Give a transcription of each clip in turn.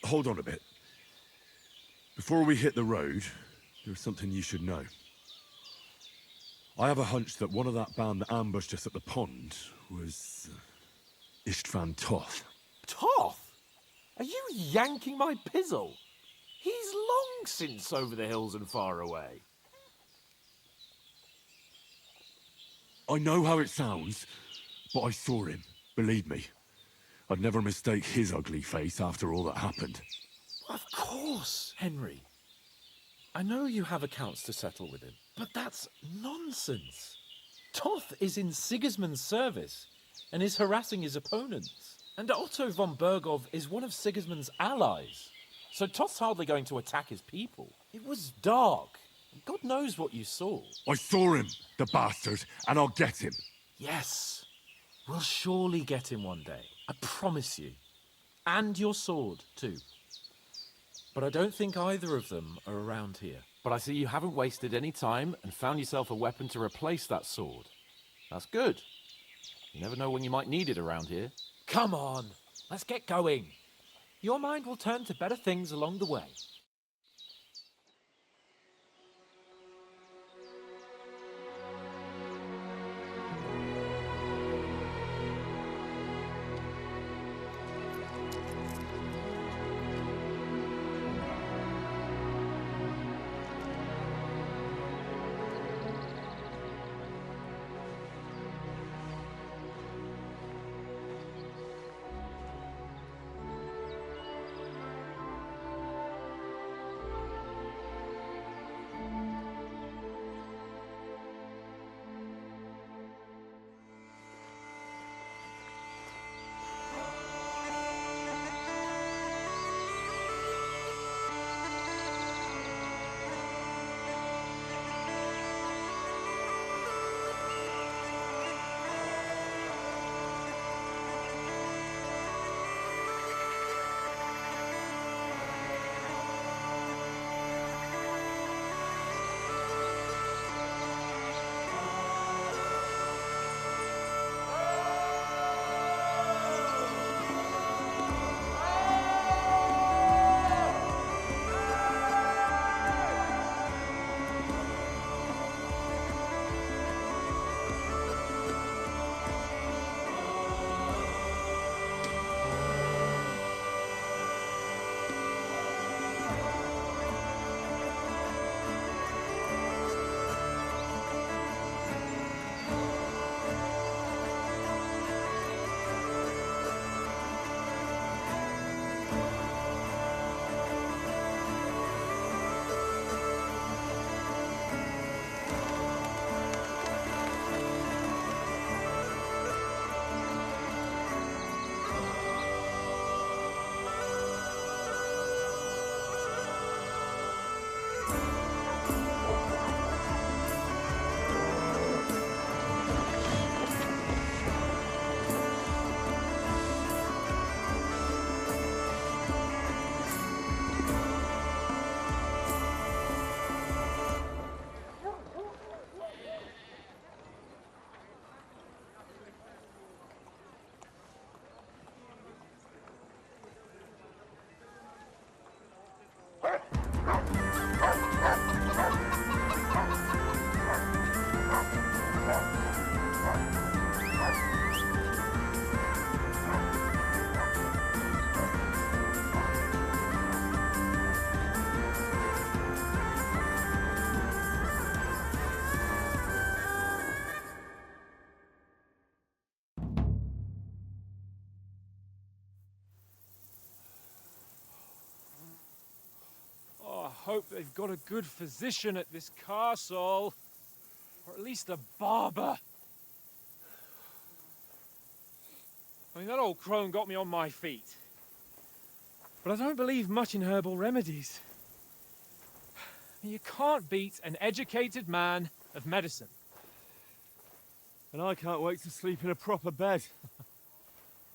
hold on a bit. Before we hit the road, there's something you should know. I have a hunch that one of that band that ambushed us at the pond was... Istvan Toth. Toth? Are you yanking my pizzle? He's long since over the hills and far away. I know how it sounds, but I saw him, believe me. I'd never mistake his ugly face after all that happened. Of course, Henry. I know you have accounts to settle with him, but that's nonsense. Toth is in Sigismund's service and is harassing his opponents. And Otto von Bergov is one of Sigismund's allies. So Toth's hardly going to attack his people. It was dark. God knows what you saw. I saw him, the bastard, and I'll get him. Yes. We'll surely get him one day. I promise you. And your sword, too. But I don't think either of them are around here. But I see you haven't wasted any time and found yourself a weapon to replace that sword. That's good. You never know when you might need it around here. Come on, let's get going. Your mind will turn to better things along the way. Hope they've got a good physician at this castle. Or at least a barber. I mean, that old crone got me on my feet. But I don't believe much in herbal remedies. You can't beat an educated man of medicine. And I can't wait to sleep in a proper bed.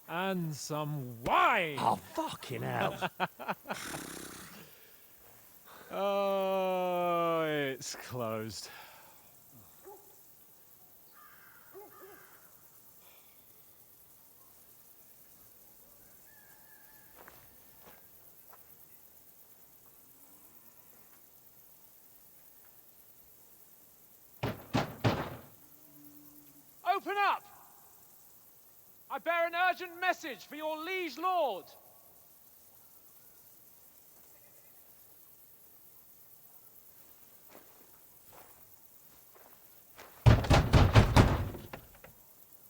And some wine! Oh, fucking hell. Oh, it's closed. Open up! I bear an urgent message for your liege lord.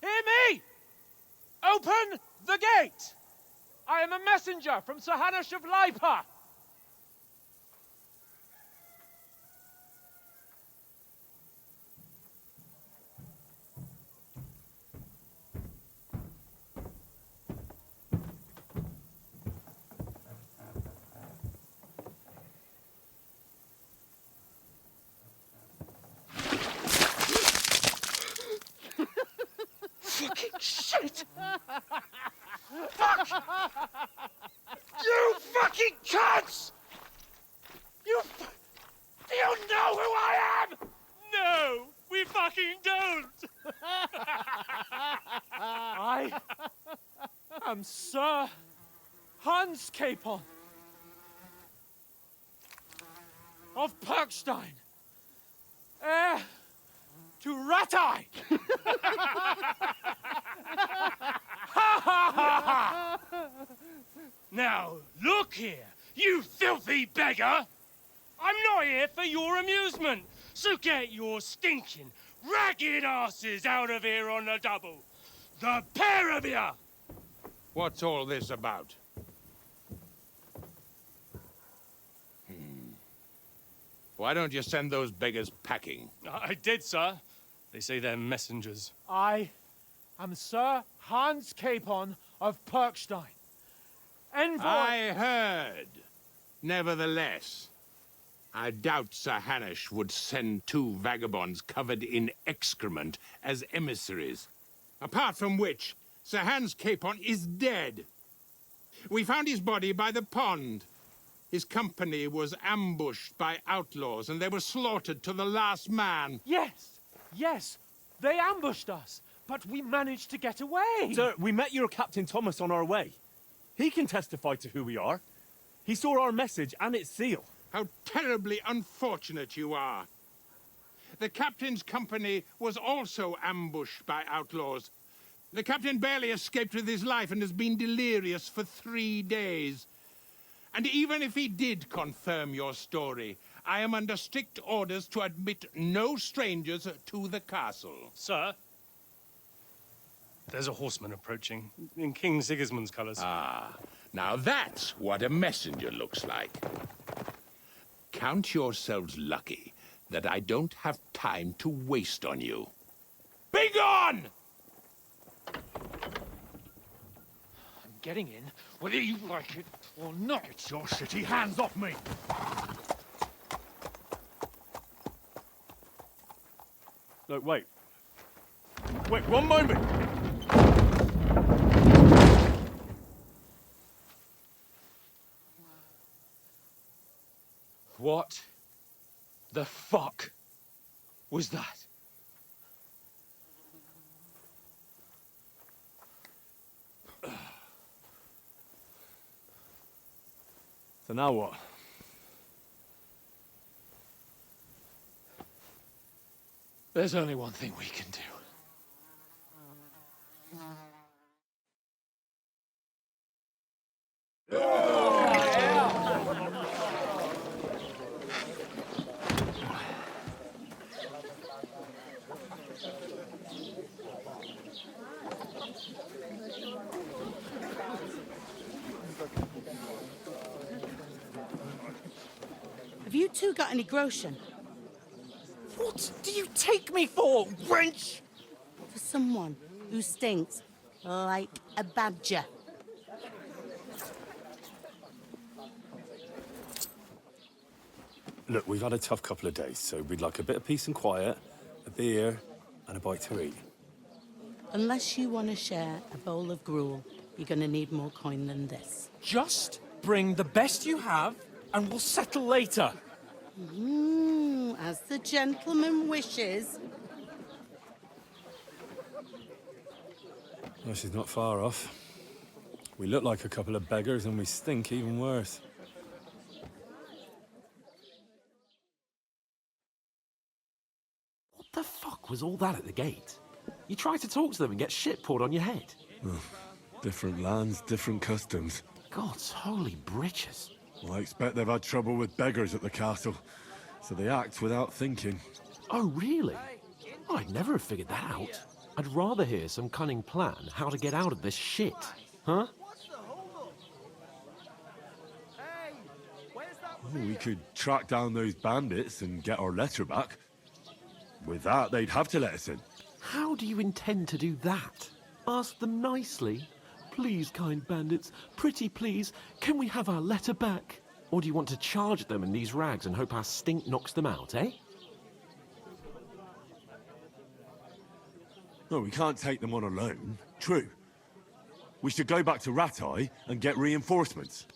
Hear me! Open the gate! I am a messenger from Sir Hanush of Lipa. Fucking shit! Fuck! You fucking cunts! Do you know who I am? No, we fucking don't! I am Sir Hans Capon of Perkstein, heir to Ratai! Now, look here, you filthy beggar! I'm not here for your amusement, so get your stinking, ragged asses out of here on the double. The pair of you! What's all this about? Why don't you send those beggars packing? I did, sir. They say they're messengers. I am Sir Hans Capon of Perkstein. Envoy... I heard. Nevertheless, I doubt Sir Hanush would send two vagabonds covered in excrement as emissaries. Apart from which, Sir Hans Capon is dead. We found his body by the pond. His company was ambushed by outlaws, and they were slaughtered to the last man. Yes, they ambushed us, but we managed to get away. Sir, we met your Captain Thomas on our way. He can testify to who we are. He saw our message and its seal. How terribly unfortunate you are. The captain's company was also ambushed by outlaws. The captain barely escaped with his life and has been delirious for 3 days. And even if he did confirm your story, I am under strict orders to admit no strangers to the castle. Sir, there's a horseman approaching in King Sigismund's colours. Ah, now that's what a messenger looks like. Count yourselves lucky that I don't have time to waste on you. Be gone! I'm getting in, whether you like it or not. Get your shitty hands off me! Look, wait. Wait, one moment! What the fuck was that? So now what? There's only one thing we can do. Have you two got any groschen? What do you take me for, wench? For someone who stinks like a badger. Look, we've had a tough couple of days, so we'd like a bit of peace and quiet, a beer, and a bite to eat. Unless you want to share a bowl of gruel, you're going to need more coin than this. Just bring the best you have, and we'll settle later. As the gentleman wishes. Well, she's not far off. We look like a couple of beggars, and we stink even worse. What the fuck was all that at the gate? You try to talk to them and get shit poured on your head. Different lands, different customs. God's holy britches. Well, I expect they've had trouble with beggars at the castle, so they act without thinking. Oh, really? I'd never have figured that out. I'd rather hear some cunning plan how to get out of this shit. Huh? We could track down those bandits and get our letter back. With that, they'd have to let us in. How do you intend to do that? Ask them nicely. Please, kind bandits, pretty please, can we have our letter back? Or do you want to charge at them in these rags and hope our stink knocks them out, eh? No, we can't take them on alone. True. We should go back to Ratai and get reinforcements.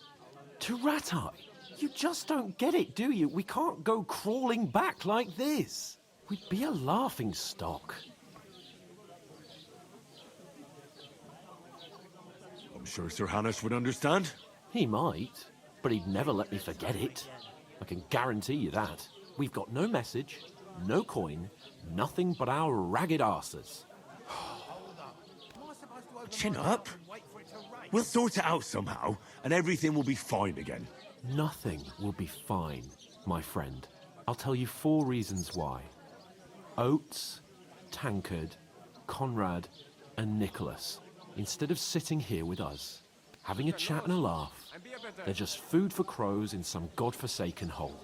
To Ratai? You just don't get it, do you? We can't go crawling back like this. We'd be a laughing stock. I'm sure Sir Hanush would understand. He might, but he'd never let me forget it. I can guarantee you that. We've got no message, no coin, nothing but our ragged arses. Chin up. We'll sort it out somehow, and everything will be fine again. Nothing will be fine, my friend. I'll tell you 4 reasons why. Oates, Tankard, Conrad, and Nicholas, instead of sitting here with us, having a chat and a laugh, they're just food for crows in some godforsaken hole.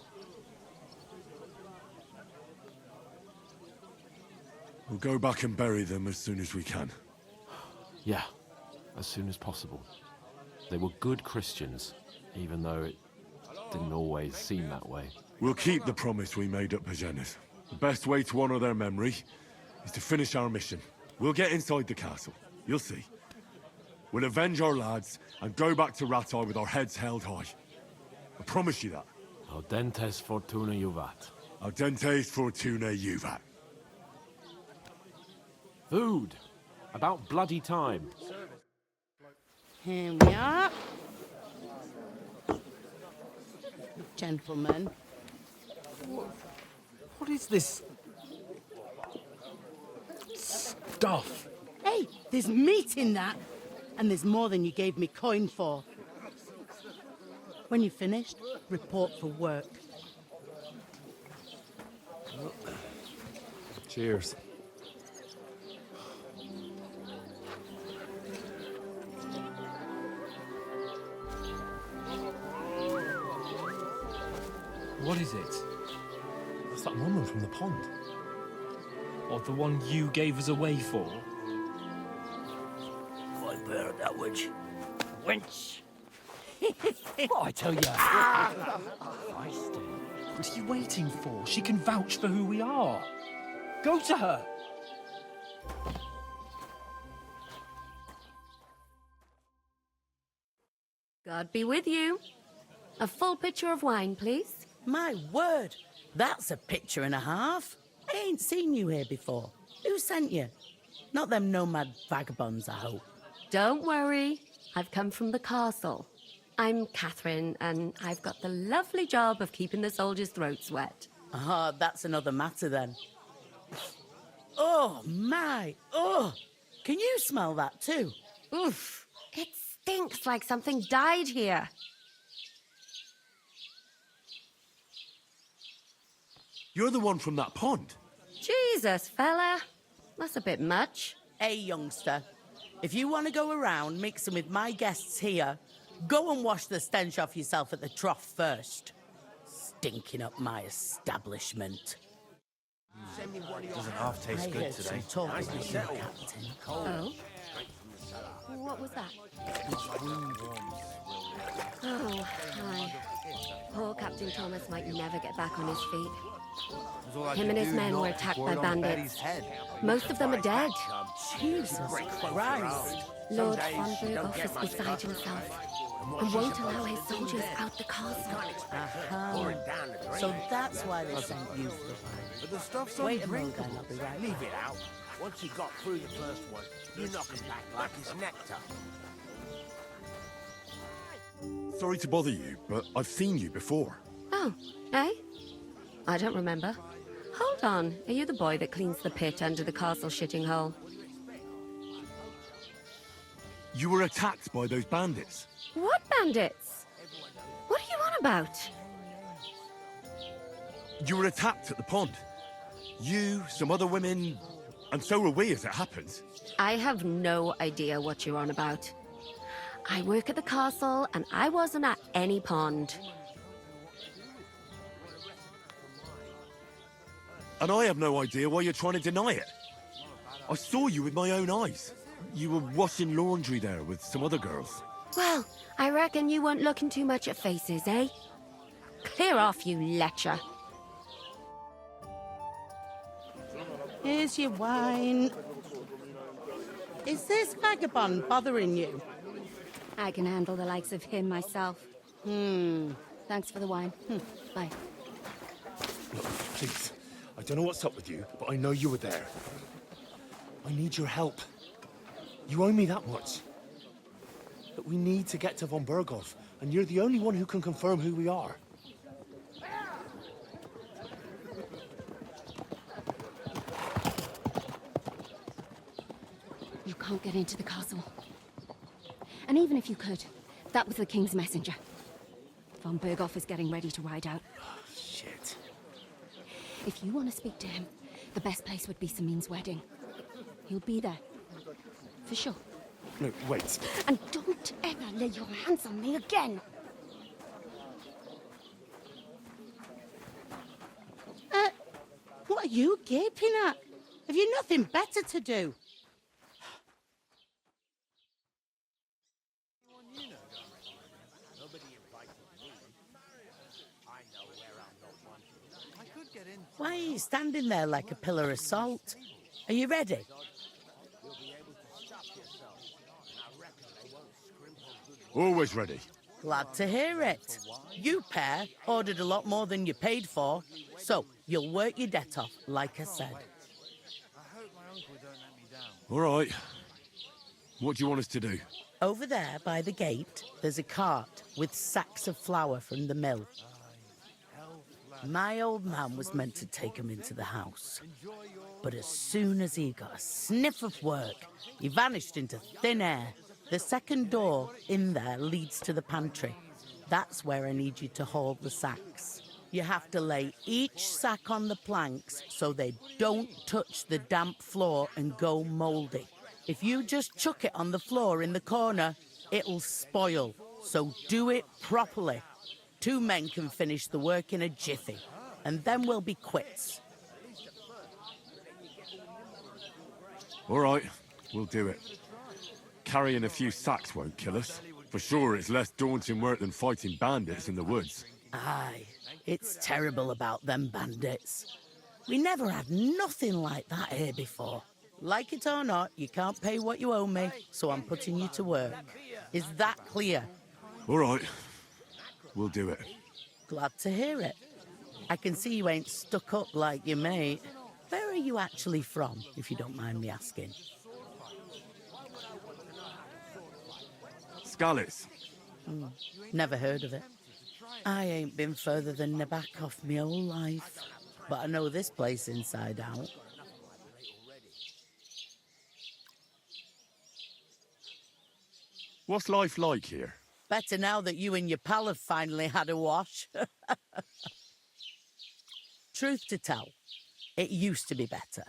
We'll go back and bury them as soon as we can. Yeah, as soon as possible. They were good Christians, even though it didn't always seem that way. We'll keep the promise we made at Pagenis. The best way to honor their memory is to finish our mission. We'll get inside the castle. You'll see. We'll avenge our lads and go back to Ratai with our heads held high. I promise you that. Audentes fortuna juvat. Audentes fortuna juvat. Food! About bloody time. Here we are. Gentlemen. What is this stuff? Hey, there's meat in that. And there's more than you gave me coin for. When you're finished, report for work. Cheers. What is it? That's that woman from the pond. Or the one you gave us away for? I bear that witch. Wench! What I tell you? What are you waiting for? She can vouch for who we are. Go to her. God be with you. A full pitcher of wine, please. My word, that's a picture and a half. I ain't seen you here before. Who sent you? Not them nomad vagabonds, I hope. Don't worry. I've come from the castle. I'm Catherine, and I've got the lovely job of keeping the soldiers' throats wet. Ah, that's another matter then. Oh, my. Oh, can you smell that too? Oof. It stinks like something died here. You're the one from that pond. Jesus, fella. That's a bit much. Hey, youngster. If you want to go around mixing with my guests here, go and wash the stench off yourself at the trough first. Stinking up my establishment. Doesn't half taste good today. Nicely settled, Captain. Oh? What was that? Oh, hi. Poor Captain Thomas might never get back on his feet. Him and his men were attacked by bandits. Most of them are dead. Jesus Christ. Lord von Berghoff is beside himself and won't allow his soldiers out the castle. So that's why they sent you for the But the stuff's Wait a moment, undrinkable. I'll be right Leave back. it out. Once you got through the first one, you knock it back like it's nectar. Sorry to bother you, but I've seen you before. Oh, eh? I don't remember. Hold on. Are you the boy that cleans the pit under the castle shitting hole? You were attacked by those bandits. What bandits? What are you on about? You were attacked at the pond. You, some other women, and so were we, as it happens. I have no idea what you're on about. I work at the castle, and I wasn't at any pond. And I have no idea why you're trying to deny it. I saw you with my own eyes. You were washing laundry there with some other girls. Well, I reckon you weren't looking too much at faces, eh? Clear off, you lecher. Here's your wine. Is this vagabond bothering you? I can handle the likes of him myself. Thanks for the wine. Bye. Look, please. I don't know what's up with you, but I know you were there. I need your help. You owe me that much. But we need to get to von Berghoff, and you're the only one who can confirm who we are. You can't get into the castle. And even if you could, that was the King's messenger. Von Berghoff is getting ready to ride out. Oh, shit. If you want to speak to him, the best place would be Samin's wedding. He'll be there. For sure. No, wait. And don't ever lay your hands on me again! What are you gaping at? Have you nothing better to do? Why are you standing there like a pillar of salt? Are you ready? Always ready. Glad to hear it. You pair ordered a lot more than you paid for, so you'll work your debt off, like I said. All right. What do you want us to do? Over there by the gate, there's a cart with sacks of flour from the mill. My old man was meant to take them into the house. But as soon as he got a sniff of work, he vanished into thin air. The second door in there leads to the pantry. That's where I need you to haul the sacks. You have to lay each sack on the planks so they don't touch the damp floor and go mouldy. If you just chuck it on the floor in the corner, it'll spoil. So do it properly. 2 men can finish the work in a jiffy, and then we'll be quits. All right, we'll do it. Carrying a few sacks won't kill us. For sure, it's less daunting work than fighting bandits in the woods. Aye, it's terrible about them bandits. We never had nothing like that here before. Like it or not, you can't pay what you owe me, so I'm putting you to work. Is that clear? All right, we'll do it. Glad to hear it. I can see you ain't stuck up like your mate. Where are you actually from, if you don't mind me asking? Skalitz. Never heard of it. I ain't been further than Nabakov my whole life, but I know this place inside out. What's life like here? Better now that you and your pal have finally had a wash. Truth to tell, it used to be better.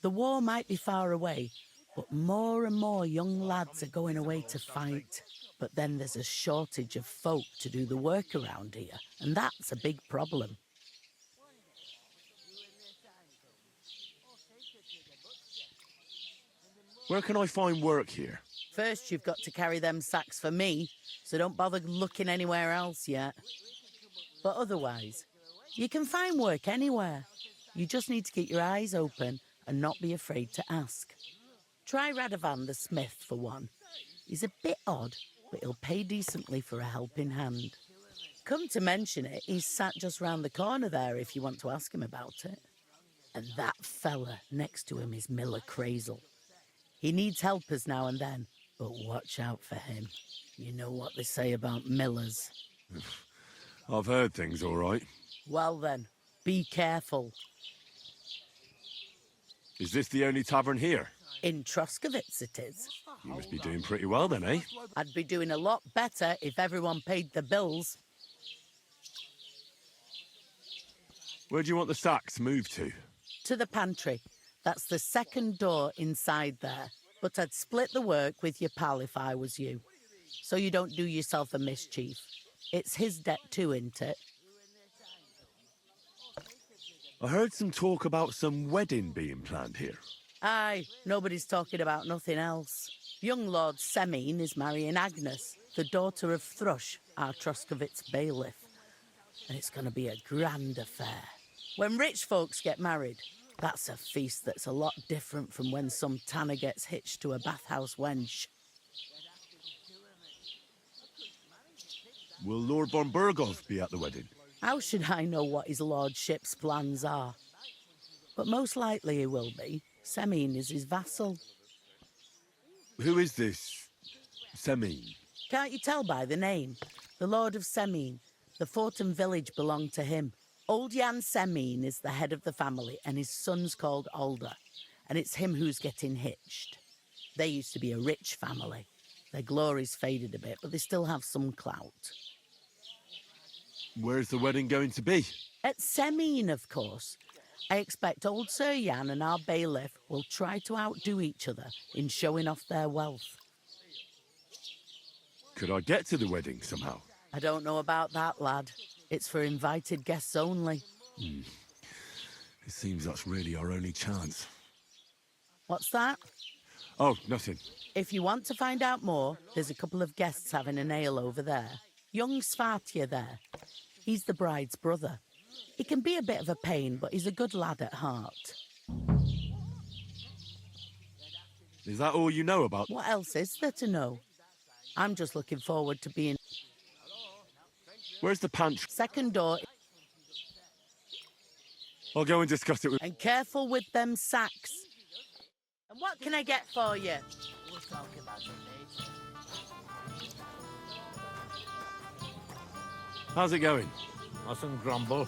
The war might be far away, but more and more young lads are going away to fight. But then there's a shortage of folk to do the work around here, and that's a big problem. Where can I find work here? First, you've got to carry them sacks for me, so don't bother looking anywhere else yet. But otherwise, you can find work anywhere. You just need to keep your eyes open and not be afraid to ask. Try Radovan the smith for one. He's a bit odd, but he'll pay decently for a helping hand. Come to mention it, he's sat just round the corner there if you want to ask him about it. And that fella next to him is Miller Crazel. He needs helpers now and then, but watch out for him. You know what they say about Millers. I've heard things, all right. Well then, be careful. Is this the only tavern here? In Troskovitz it is. You must be doing pretty well then, eh? I'd be doing a lot better if everyone paid the bills. Where do you want the sacks moved to? To the pantry. That's the second door inside there. But I'd split the work with your pal if I was you. So you don't do yourself a mischief. It's his debt too, isn't it? I heard some talk about some wedding being planned here. Aye, nobody's talking about nothing else. Young Lord Semine is marrying Agnes, the daughter of Thrush, our Troskovitz bailiff. And it's going to be a grand affair. When rich folks get married, that's a feast that's a lot different from when some tanner gets hitched to a bathhouse wench. Will Lord von Burgov be at the wedding? How should I know what his lordship's plans are? But most likely he will be. Semine is his vassal. Who is this Semine? Can't you tell by the name? The Lord of Semine. The fort and village belong to him. Old Jan Semine is the head of the family, and his son's called Alder. And it's him who's getting hitched. They used to be a rich family. Their glory's faded a bit, but they still have some clout. Where's the wedding going to be? At Semine, of course. I expect old Sir Jan and our bailiff will try to outdo each other in showing off their wealth. Could I get to the wedding somehow? I don't know about that, lad. It's for invited guests only. It seems that's really our only chance. What's that? Oh, nothing. If you want to find out more, there's a couple of guests having an ale over there. Young Svartje there. He's the bride's brother. He can be a bit of a pain, but he's a good lad at heart. Is that all you know about? What else is there to know? I'm just looking forward to being... Where's the pantry? Second door. I'll go and discuss it with... And careful with them sacks. And what can I get for you? We'll talk about it later. How's it going? Mustn't grumble.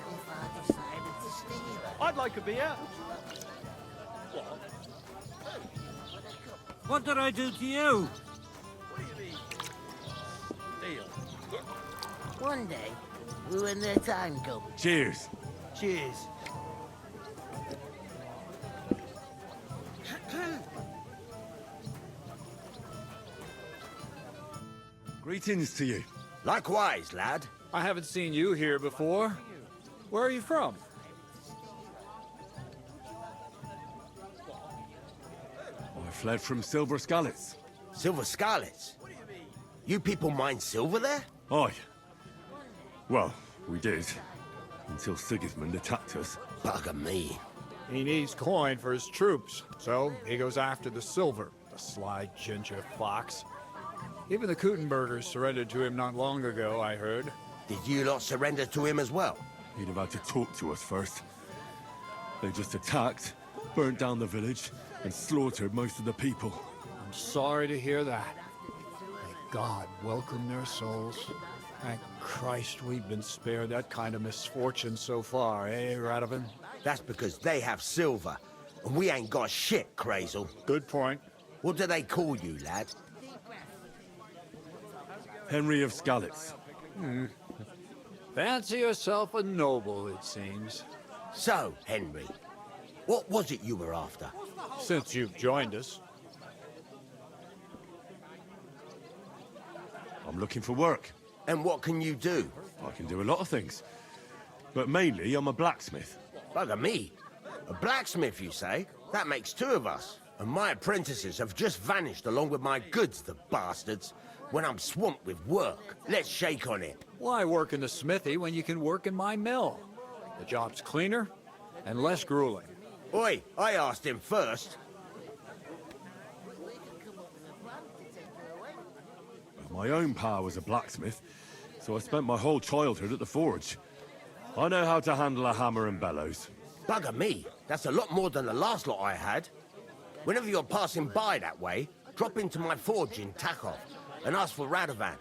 If I decided to stay there. I'd like a beer. What did I do to you? One day, we when their time comes. Cheers. Cheers. Greetings to you. Likewise, lad. I haven't seen you here before. Where are you from? I fled from Silver Scalets. Silver Scarlets. You people mine silver there? Aye. Well, we did. Until Sigismund attacked us. Bugger me. He needs coin for his troops, so he goes after the silver, the sly ginger fox. Even the Kutenbergers surrendered to him not long ago, I heard. Did you lot surrender to him as well? He'd have had to talk to us first. They just attacked, burnt down the village, and slaughtered most of the people. I'm sorry to hear that. May God welcome their souls. Thank Christ we've been spared that kind of misfortune so far, eh, Radovan? That's because they have silver, and we ain't got shit, Crazel. Good point. What do they call you, lad? Henry of Scalets. Fancy yourself a noble, it seems. So, Henry, what was it you were after? Since you've joined us. I'm looking for work. And what can you do? I can do a lot of things. But mainly, I'm a blacksmith. Bugger me. A blacksmith, you say? That makes two of us. And my apprentices have just vanished along with my goods, the bastards. When I'm swamped with work, let's shake on it. Why work in the smithy when you can work in my mill? The job's cleaner and less grueling. Oi, I asked him first. My own pa was a blacksmith, so I spent my whole childhood at the forge. I know how to handle a hammer and bellows. Bugger me, that's a lot more than the last lot I had. Whenever you're passing by that way, drop into my forge in Takov and ask for Radovan.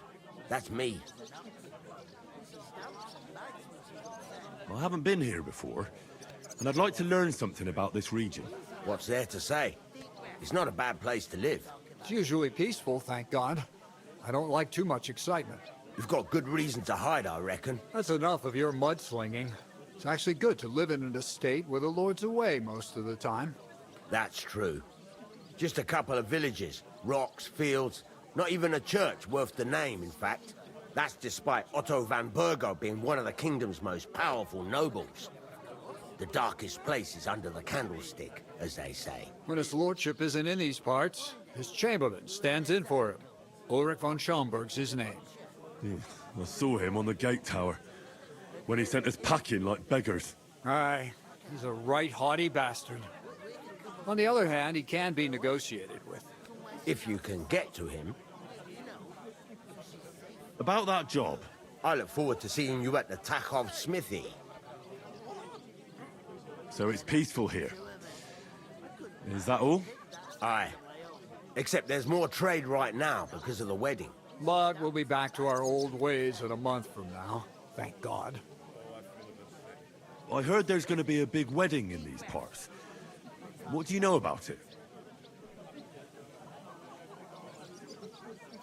That's me. I haven't been here before, and I'd like to learn something about this region. What's there to say? It's not a bad place to live. It's usually peaceful, thank God. I don't like too much excitement. You've got good reason to hide, I reckon. That's enough of your mudslinging. It's actually good to live in an estate where the Lord's away most of the time. That's true. Just a couple of villages, rocks, fields, not even a church worth the name, in fact. That's despite Otto van Burgo being one of the kingdom's most powerful nobles. The darkest place is under the candlestick, as they say. When his lordship isn't in these parts, his chamberlain stands in for him. Ulrich von Schaumburg's his name. I saw him on the gate tower, when he sent us packing like beggars. Aye, he's a right haughty bastard. On the other hand, he can be negotiated with. If you can get to him. About that job. I look forward to seeing you at the Takov smithy. So it's peaceful here. Is that all? Aye. Except there's more trade right now because of the wedding. But we'll be back to our old ways in a month from now. Thank God. I heard there's going to be a big wedding in these parts. What do you know about it?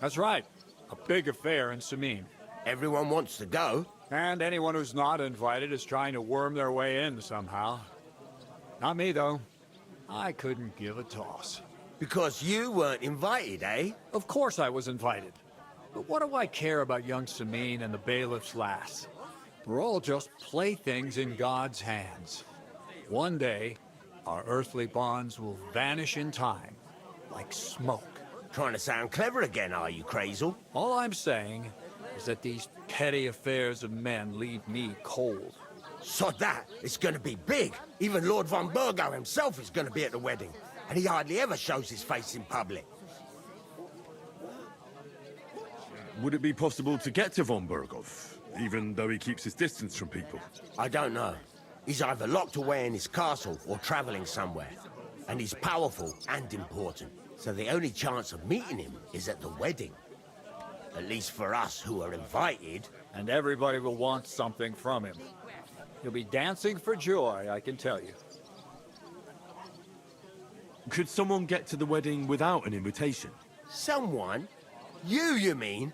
That's right. A big affair in Samin. Everyone wants to go. And anyone who's not invited is trying to worm their way in somehow. Not me, though. I couldn't give a toss. Because you weren't invited, eh? Of course I was invited. But what do I care about young Samin and the bailiff's lass? We're all just playthings in God's hands. One day, our earthly bonds will vanish in time, like smoke. Trying to sound clever again, are you, Crazel? All I'm saying is that these petty affairs of men leave me cold. So that, it's gonna be big. Even Lord von Burgo himself is gonna be at the wedding. And he hardly ever shows his face in public. Would it be possible to get to von Burgov, even though he keeps his distance from people? I don't know. He's either locked away in his castle or traveling somewhere. And he's powerful and important. So the only chance of meeting him is at the wedding. At least for us who are invited. And everybody will want something from him. He'll be dancing for joy, I can tell you. Could someone get to the wedding without an invitation? Someone? You mean?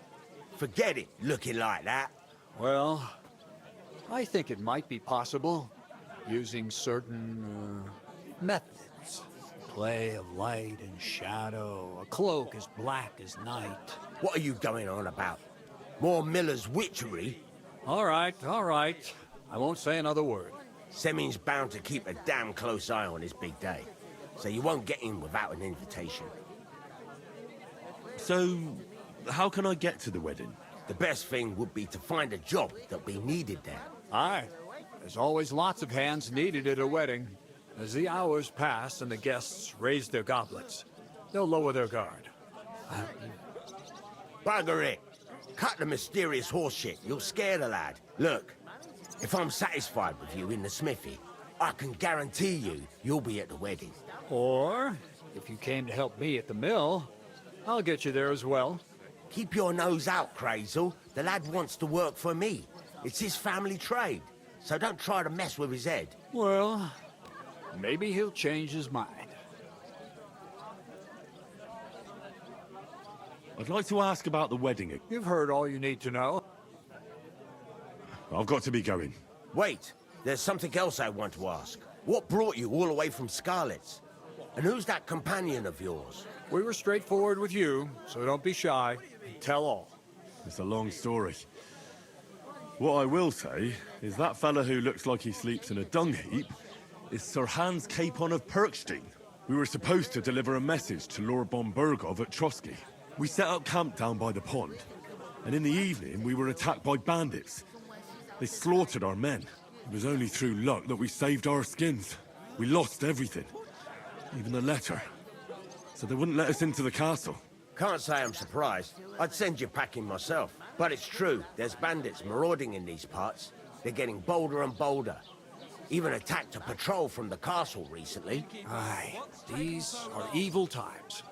Forget it, looking like that. Well, I think it might be possible, using certain, methods. Play of light and shadow, a cloak as black as night. What are you going on about? More Miller's witchery? All right. I won't say another word. Semin's bound to keep a damn close eye on his big day. So you won't get in without an invitation. So, how can I get to the wedding? The best thing would be to find a job that'll be needed there. Aye. There's always lots of hands needed at a wedding. As the hours pass and the guests raise their goblets, they'll lower their guard. Bugger it. Cut the mysterious horse shit. You'll scare the lad. Look, if I'm satisfied with you in the smithy, I can guarantee you'll be at the wedding. Or, if you came to help me at the mill, I'll get you there as well. Keep your nose out, Crazel. The lad wants to work for me. It's his family trade, so don't try to mess with his head. Well, maybe he'll change his mind. I'd like to ask about the wedding. You've heard all you need to know. I've got to be going. Wait, there's something else I want to ask. What brought you all the way from Scarlet's? And who's that companion of yours? We were straightforward with you, so don't be shy. Tell all. It's a long story. What I will say is that fella who looks like he sleeps in a dung heap is Sir Hans Capon of Perkstein. We were supposed to deliver a message to Lord von Burgov at Trotsky. We set up camp down by the pond, and in the evening we were attacked by bandits. They slaughtered our men. It was only through luck that we saved our skins. We lost everything, even the letter. So they wouldn't let us into the castle. Can't say I'm surprised. I'd send you packing myself. But it's true, there's bandits marauding in these parts. They're getting bolder and bolder. Even attacked a patrol from the castle recently. Aye, these are evil times.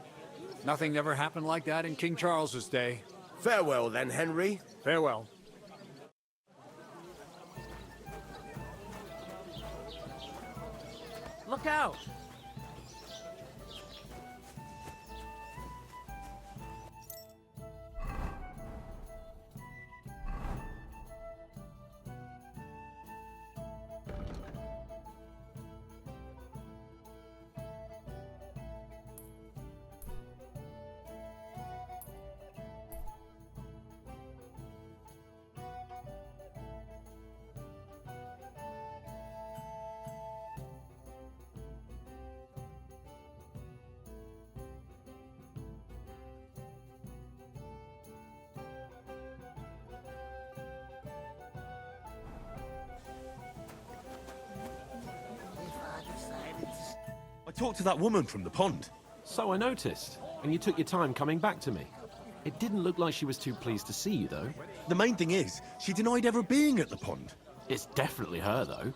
Nothing ever happened like that in King Charles's day. Farewell then, Henry. Farewell. Look out! I talked to that woman from the pond. So I noticed, and you took your time coming back to me. It didn't look like she was too pleased to see you, though. The main thing is, she denied ever being at the pond. It's definitely her, though.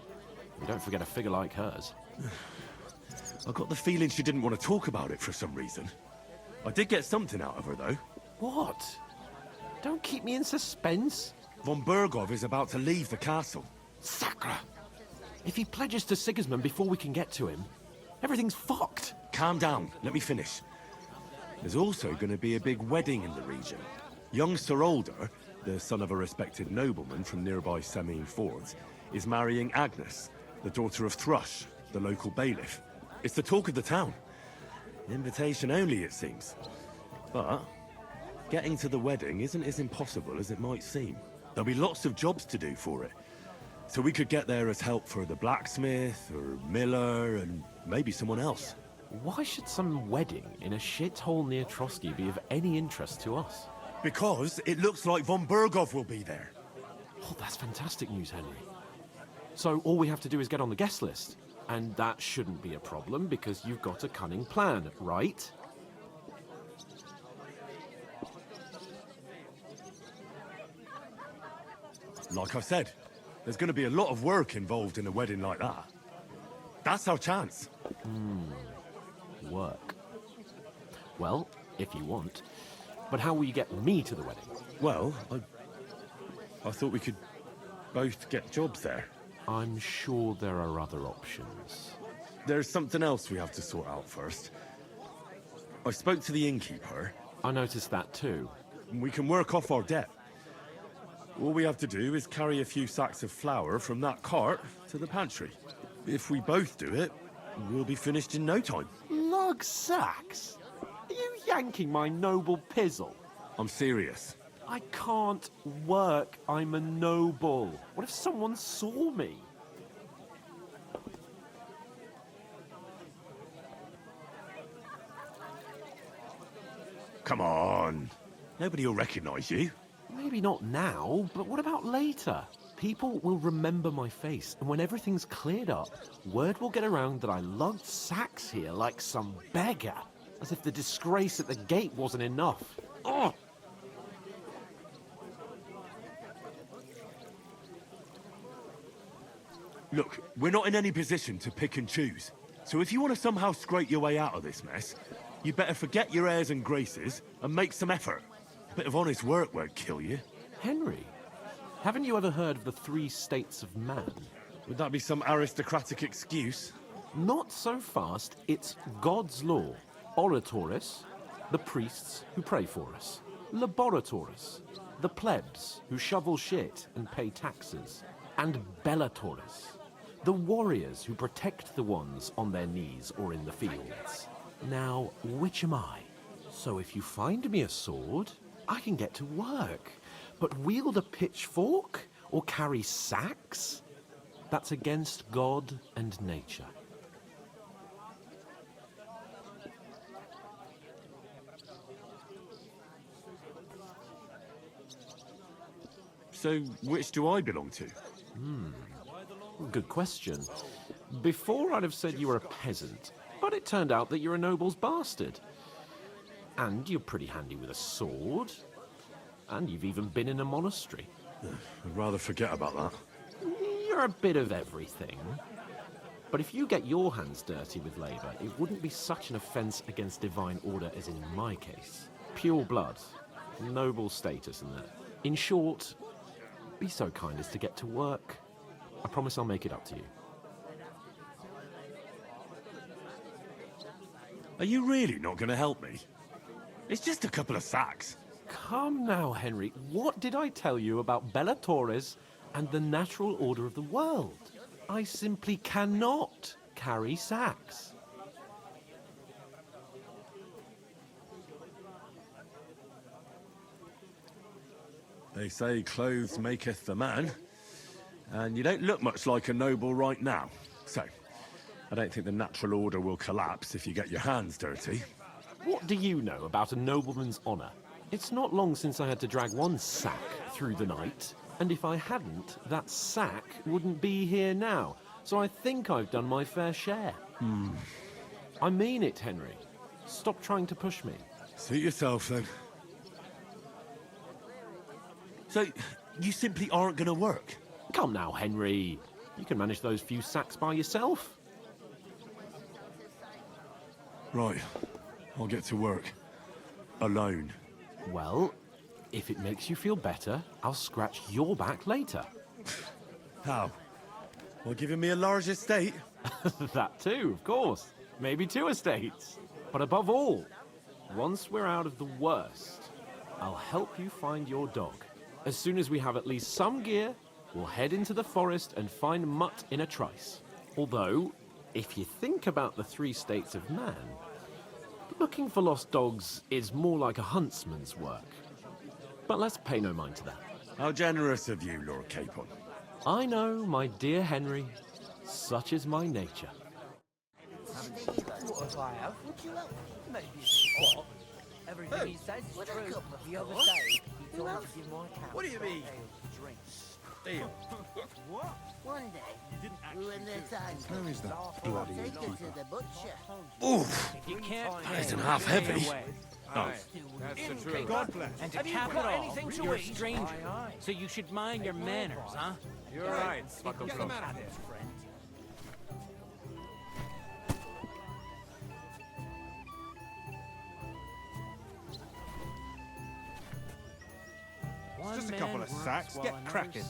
You don't forget a figure like hers. I got the feeling she didn't want to talk about it for some reason. I did get something out of her, though. What? Don't keep me in suspense. Von Burgov is about to leave the castle. Sacre! If he pledges to Sigismund before we can get to him, everything's fucked. Calm down, let me finish. There's also going to be a big wedding in the region. Young Sir Alder, the son of a respected nobleman from nearby Semine Fords, is marrying Agnes, the daughter of Thrush, the local bailiff. It's the talk of the town. Invitation only, it seems. But getting to the wedding isn't as impossible as it might seem. There'll be lots of jobs to do for it. So we could get there as help for the blacksmith, or miller, and maybe someone else. Why should some wedding in a shithole near Trotsky be of any interest to us? Because it looks like von Burgov will be there. Oh, that's fantastic news, Henry. So all we have to do is get on the guest list. And that shouldn't be a problem because you've got a cunning plan, right? Like I said, there's going to be a lot of work involved in a wedding like that. That's our chance. Work. Well, if you want. But how will you get me to the wedding? Well, I thought we could both get jobs there. I'm sure there are other options. There's something else we have to sort out first. I spoke to the innkeeper. I noticed that too. We can work off our debt. All we have to do is carry a few sacks of flour from that cart to the pantry. If we both do it, we'll be finished in no time. Lug sacks? Are you yanking my noble pizzle? I'm serious. I can't work. I'm a noble. What if someone saw me? Come on. Nobody will recognize you. Maybe not now, but what about later? People will remember my face, and when everything's cleared up, word will get around that I lugged sacks here like some beggar. As if the disgrace at the gate wasn't enough. Ugh! Look, we're not in any position to pick and choose. So if you want to somehow scrape your way out of this mess, you better forget your airs and graces and make some effort. A bit of honest work won't kill you. Henry, haven't you ever heard of the 3 states of man? Would that be some aristocratic excuse? Not so fast. It's God's law. Oratoris, the priests who pray for us. Laboratoris, the plebs who shovel shit and pay taxes. And Bellatoris, the warriors who protect the ones on their knees or in the fields. Now, which am I? So if you find me a sword, I can get to work. But wield a pitchfork or carry sacks? That's against God and nature. So, which do I belong to? Good question. Before I'd have said you were a peasant, but it turned out that you're a noble's bastard. And you're pretty handy with a sword. And you've even been in a monastery. I'd rather forget about that. You're a bit of everything. But if you get your hands dirty with labour, it wouldn't be such an offence against divine order as in my case. Pure blood, noble status and that. In short, be so kind as to get to work. I promise I'll make it up to you. Are you really not going to help me? It's just a couple of sacks. Come now, Henry. What did I tell you about Bella Torres and the natural order of the world? I simply cannot carry sacks. They say clothes maketh the man, and you don't look much like a noble right now. So, I don't think the natural order will collapse if you get your hands dirty. What do you know about a nobleman's honour? It's not long since I had to drag one sack through the night, and if I hadn't, that sack wouldn't be here now. So I think I've done my fair share. I mean it, Henry. Stop trying to push me. Suit yourself, then. So, you simply aren't going to work? Come now, Henry. You can manage those few sacks by yourself. Right. I'll get to work. Alone. Well, if it makes you feel better, I'll scratch your back later. How? Well, giving me a large estate? That too, of course. Maybe 2 estates. But above all, once we're out of the worst, I'll help you find your dog. As soon as we have at least some gear, we'll head into the forest and find Mutt in a trice. Although, if you think about the 3 states of man, looking for lost dogs is more like a huntsman's work. But let's pay no mind to that. How generous of you, Lord Capon. I know, my dear Henry. Such is my nature. What if I have? Would you help? Maybe. What? Everything he says is true. The other day, he told me to give my cow. What do you mean? Deal. What? One day, we were in the town. Where is that bloody take her to the butcher. Oof! You can't That isn't half heavy. Oh, that's the truth. God bless. And to cap it all, you're a stranger, so you should mind your manners, huh? You're right, Buckle Get him out of there, friend. Just a couple of sacks. Get cracking.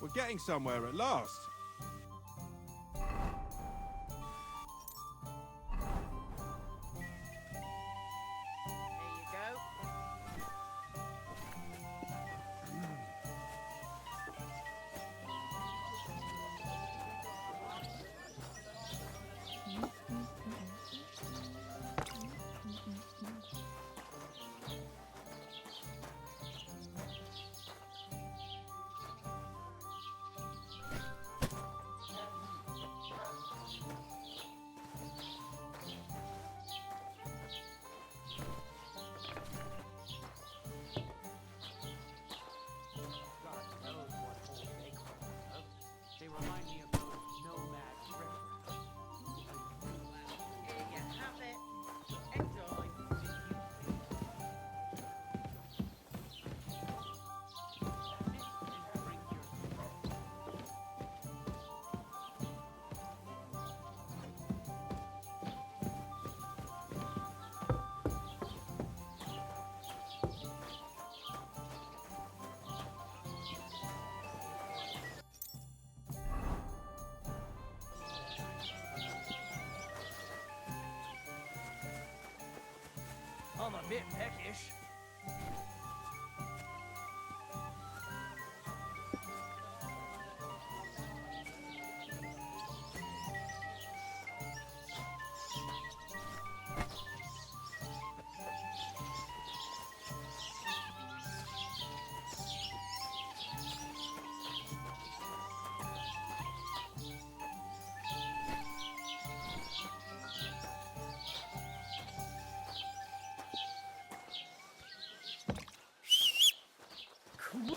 We're getting somewhere at last. I'm a bit peckish.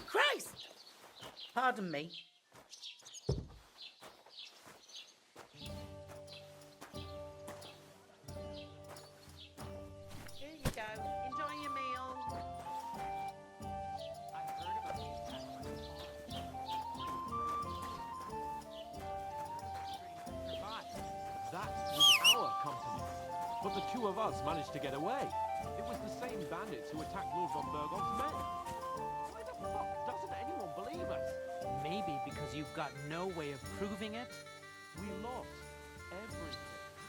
Christ! Pardon me. Here you go. Enjoy your meal. That was our company. But the two of us managed to get away. It was the same bandits who attacked Lord von Bergov's men. Why the fuck doesn't anyone believe us? Maybe because you've got no way of proving it? We lost everything.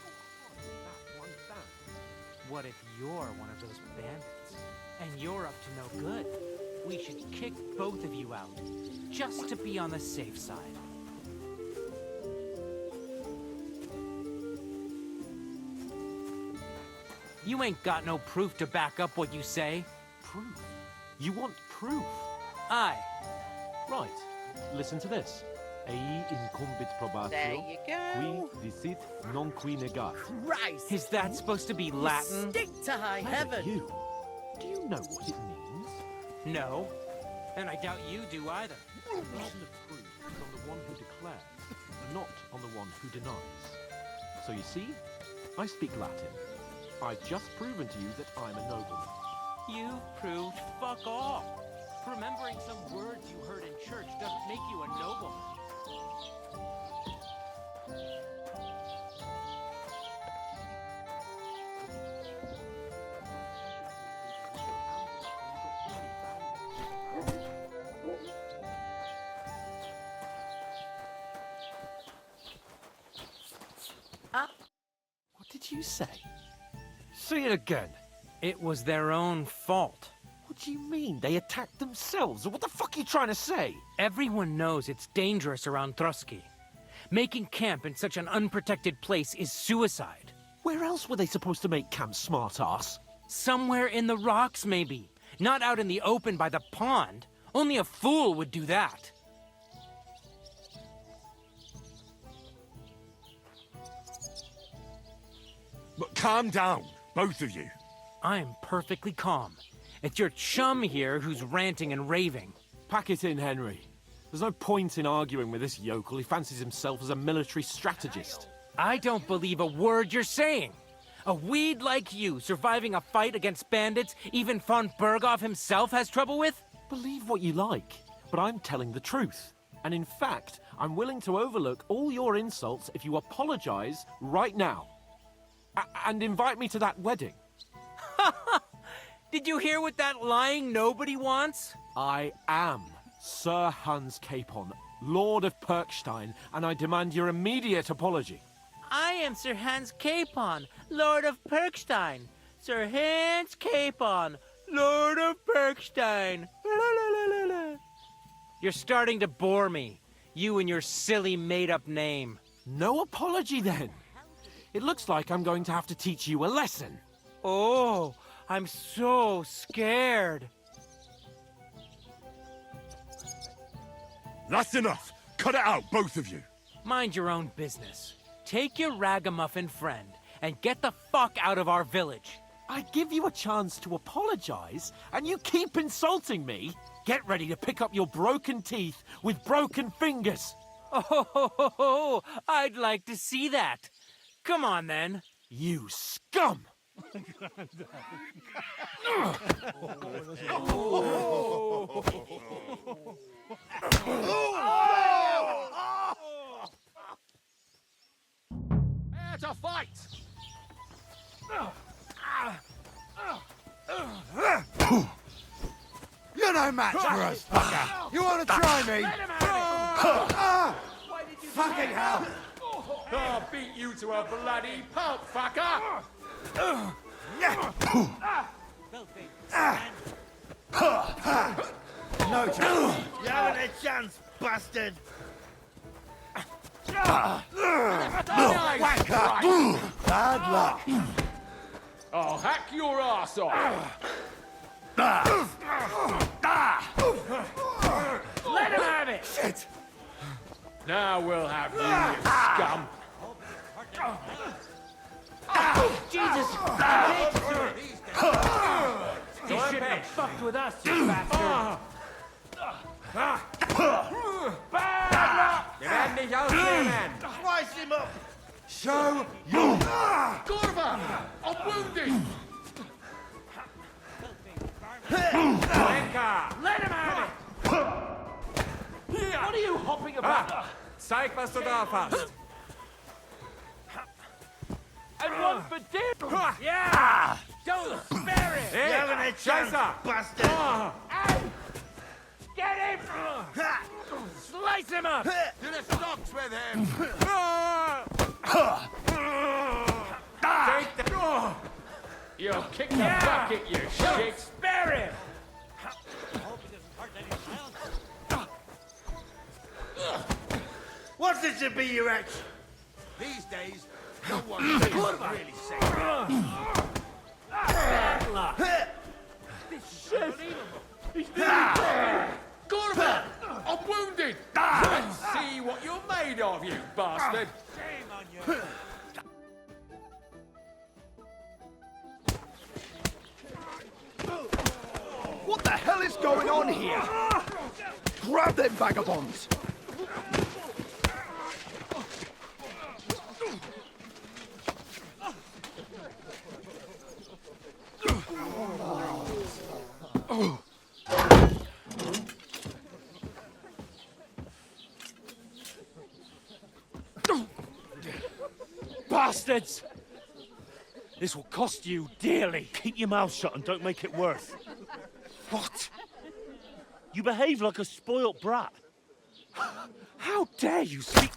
How hard is that to understand? What if you're one of those bandits? And you're up to no good? We should kick both of you out, just to be on the safe side. You ain't got no proof to back up what you say. Proof? You want proof? Aye. Right. Listen to this. Ei incumbit probatio, There you go. qui dicit non qui negat. Christ! Is that supposed to be Latin? Stick to high heaven. You? Do you know what it means? No. And I doubt you do either. The burden of proof is on the one who declares, not on the one who denies. So you see, I speak Latin. I've just proven to you that I'm a nobleman. You've proved fuck all. Remembering some words you heard in church doesn't make you a nobleman. What did you say? Say it again. It was their own fault. What do you mean? They attacked themselves? What the fuck are you trying to say? Everyone knows it's dangerous around Trotsky. Making camp in such an unprotected place is suicide. Where else were they supposed to make camp, smartass? Somewhere in the rocks, maybe. Not out in the open by the pond. Only a fool would do that. But calm down, both of you. I'm perfectly calm. It's your chum here who's ranting and raving. Pack it in, Henry. There's no point in arguing with this yokel. He fancies himself as a military strategist. I don't believe a word you're saying. A weed like you surviving a fight against bandits even von Berghoff himself has trouble with? Believe what you like, but I'm telling the truth. And in fact, I'm willing to overlook all your insults if you apologize right now. And invite me to that wedding. Did you hear what that lying nobody wants? I am Sir Hans Capon, Lord of Perkstein, and I demand your immediate apology. I am Sir Hans Capon, Lord of Perkstein. Sir Hans Capon, Lord of Perkstein. You're starting to bore me. You and your silly made-up name. No apology, then. It looks like I'm going to have to teach you a lesson. Oh, I'm so scared. That's enough. Cut it out, both of you. Mind your own business. Take your ragamuffin friend and get the fuck out of our village. I give you a chance to apologize, and you keep insulting me. Get ready to pick up your broken teeth with broken fingers. Oh, I'd like to see that. Come on, then. You scum! It's a fight! You're no match for us, fucker! You want to try me? Fucking hell! I'll beat you to a bloody pulp, fucker! No chance. You haven't a chance, bastard. Bad luck. I'll hack your ass off. Let him have it! Shit. Now we'll have you, you scum. Jesus! You shouldn't have fucked with us, you bastard! Wir werden dich ausnehmen. Slice him up. Show you. Gorva, I'm wounded. Let him have it! What are you hopping about? Zeig, was du drauf hast. And one for dinner! Yeah! Don't spare it! You haven't a chance, bastard. Get him! Slice him up! To the stocks with him. Take the... You'll kick the bucket, you shit. Spare him! What's it to be your ex? These days, no one really safe. Gorva, I'm wounded. Let's see what you're made of, you bastard. Shame on you. What the hell is going on here? Grab them vagabonds. Bastards! This will cost you dearly. Keep your mouth shut and don't make it worse. What? You behave like a spoilt brat. How dare you speak...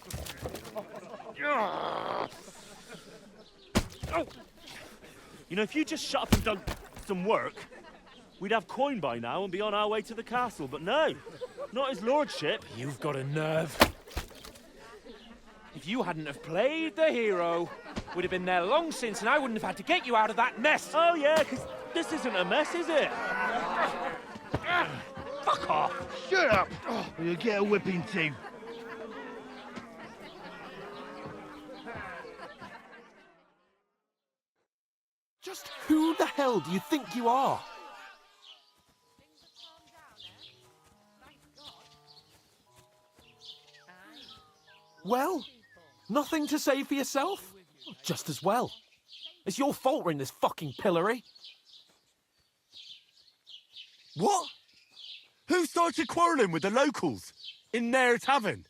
You know, if you just shut up and done some work, we'd have coin by now and be on our way to the castle. But no, not his lordship. You've got a nerve. If you hadn't have played the hero, we'd have been there long since and I wouldn't have had to get you out of that mess. Oh yeah, because this isn't a mess, is it? Fuck off. Shut up, or you'll get a whipping too. Just who the hell do you think you are? Well, nothing to say for yourself? Just as well. It's your fault we're in this fucking pillory. What? Who started quarrelling with the locals in their tavern?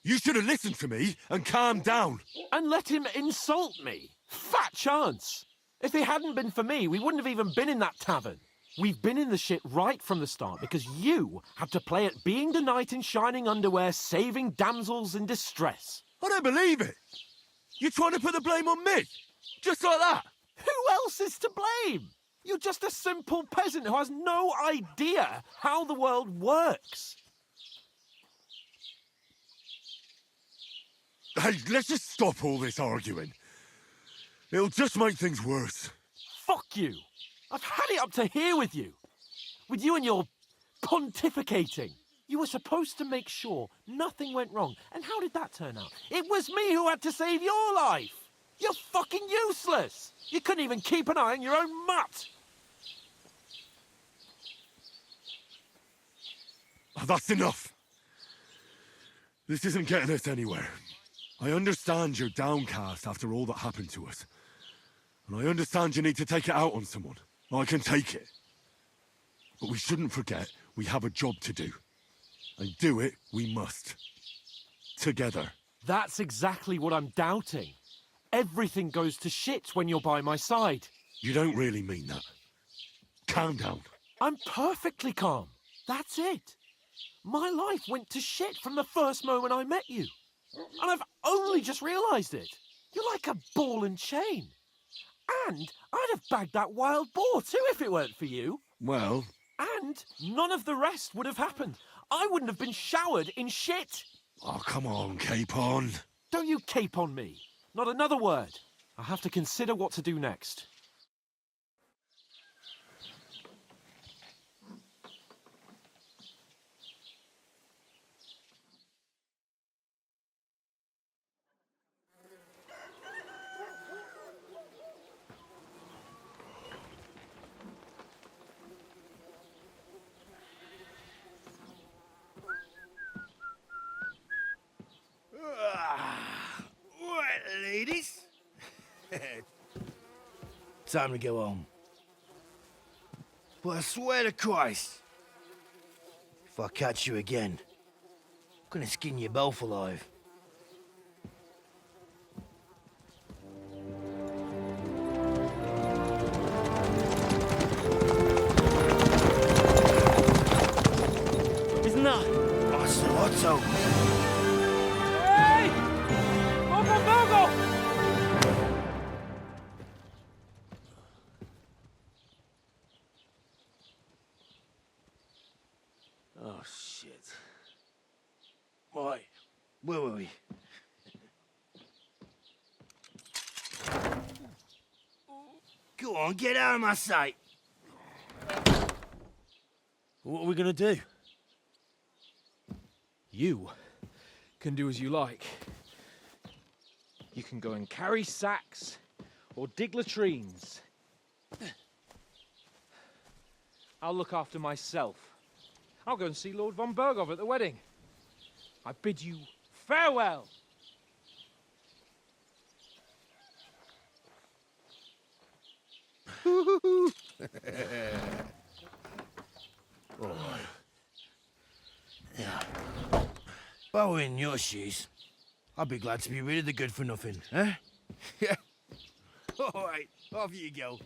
You should have listened to me and calmed down. And let him insult me? Fat chance. If it hadn't been for me, we wouldn't have even been in that tavern. We've been in the shit right from the start because you had to play at being the knight in shining underwear, saving damsels in distress. I don't believe it. You're trying to put the blame on me? Just like that? Who else is to blame? You're just a simple peasant who has no idea how the world works. Hey, let's just stop all this arguing. It'll just make things worse. Fuck you. I've had it up to here with you. With you and your pontificating. You were supposed to make sure nothing went wrong. And how did that turn out? It was me who had to save your life. You're fucking useless. You couldn't even keep an eye on your own mutt. Oh, that's enough. This isn't getting us anywhere. I understand you're downcast after all that happened to us. And I understand you need to take it out on someone. I can take it. But we shouldn't forget we have a job to do. And do it we must. Together. That's exactly what I'm doubting. Everything goes to shit when you're by my side. You don't really mean that. Calm down. I'm perfectly calm. That's it. My life went to shit from the first moment I met you. And I've only just realised it. You're like a ball and chain. And I'd have bagged that wild boar too if it weren't for you. Well, And none of the rest would have happened. I wouldn't have been showered in shit. oh, come on, Capon. Don't you cape on me. Not another word. I have to consider what to do next. Right, ladies. Time to go home. But I swear to Christ, if I catch you again, I'm gonna skin you both alive. Isn't that Otto? Hey! Bogo! Oh, shit. Right, where were we? Go on, get out of my sight. What are we gonna do? You can do as you like. You can go and carry sacks or dig latrines. I'll look after myself. I'll go and see Lord von Bergov at the wedding. I bid you farewell. Alright. Yeah. If I were in your shoes, I'd be glad to be rid of the good for nothing, eh? Yeah. Alright, off you go.